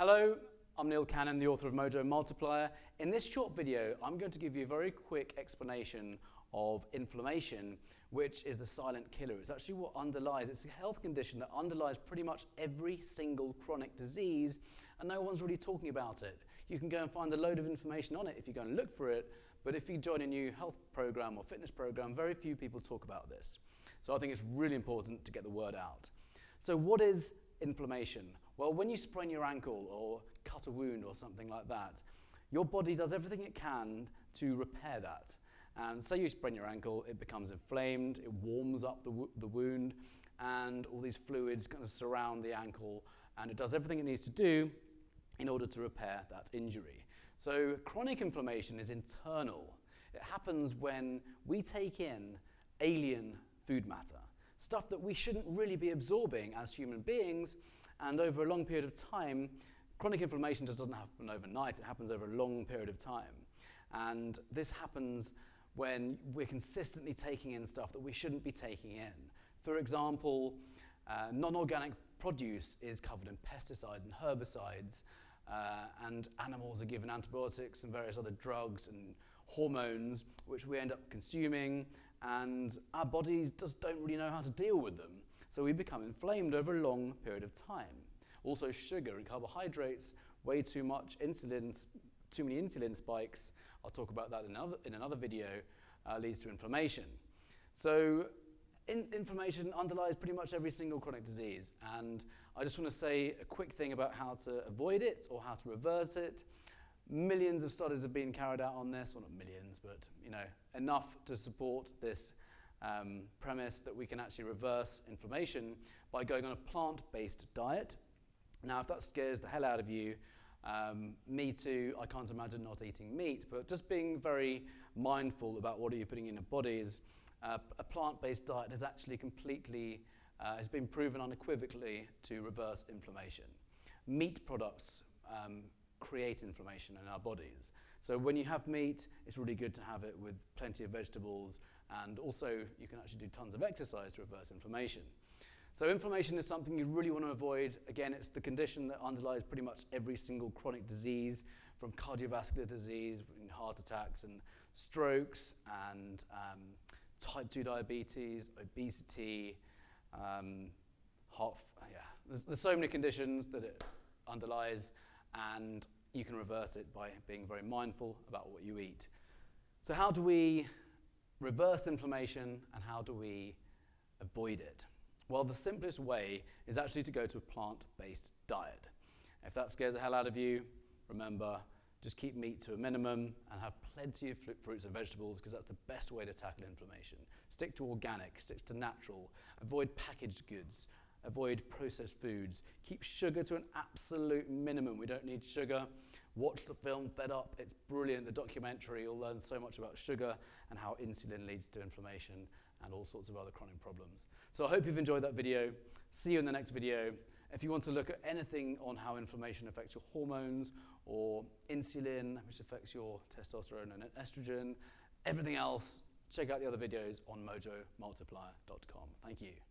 Hello, I'm Neil Cannon, the author of Mojo Multiplier. In this short video, I'm going to give you a very quick explanation of inflammation, which is the silent killer. It's actually what underlies. It's a health condition that underlies pretty much every single chronic disease, and no one's really talking about it. You can go and find a load of information on it if you go and look for it, but if you join a new health program or fitness program, very few people talk about this. So I think it's really important to get the word out. So what is inflammation? Well, when you sprain your ankle or cut a wound or something like that, your body does everything it can to repair that. And say you sprain your ankle, it becomes inflamed, it warms up the wound, and all these fluids kind of surround the ankle, and it does everything it needs to do in order to repair that injury. So chronic inflammation is internal. It happens when we take in alien food matter, stuff that we shouldn't really be absorbing as human beings, and over a long period of time, chronic inflammation just doesn't happen overnight, it happens over a long period of time. And this happens when we're consistently taking in stuff that we shouldn't be taking in. For example, non-organic produce is covered in pesticides and herbicides, and animals are given antibiotics and various other drugs and hormones, which we end up consuming, and our bodies just don't really know how to deal with them. So we become inflamed over a long period of time. Also sugar and carbohydrates, way too much insulin, too many insulin spikes, I'll talk about that in another video, leads to inflammation. So inflammation underlies pretty much every single chronic disease, and I just want to say a quick thing about how to avoid it or how to reverse it. Millions of studies have been carried out on this, well not millions, but enough to support this premise that we can actually reverse inflammation by going on a plant-based diet. Now, if that scares the hell out of you, me too, I can't imagine not eating meat, but just being very mindful about what are you putting in your bodies. A plant-based diet has actually has been proven unequivocally to reverse inflammation. Meat products create inflammation in our bodies. So when you have meat, it's really good to have it with plenty of vegetables, and also you can actually do tons of exercise to reverse inflammation. So inflammation is something you really want to avoid. Again, it's the condition that underlies pretty much every single chronic disease, from cardiovascular disease, heart attacks and strokes, and type 2 diabetes, obesity, there's so many conditions that it underlies, and you can reverse it by being very mindful about what you eat. So how do we reverse inflammation, and how do we avoid it? Well, the simplest way is actually to go to a plant-based diet. If that scares the hell out of you, remember, just keep meat to a minimum and have plenty of fruits and vegetables, because that's the best way to tackle inflammation. Stick to organic, stick to natural, avoid packaged goods, avoid processed foods, keep sugar to an absolute minimum. We don't need sugar. Watch the film Fed Up, it's brilliant, the documentary. You'll learn so much about sugar and how insulin leads to inflammation and all sorts of other chronic problems. So I hope you've enjoyed that video. See you in the next video. If you want to look at anything on how inflammation affects your hormones, or insulin, which affects your testosterone and estrogen, everything else, check out the other videos on mojomultiplier.com. Thank you.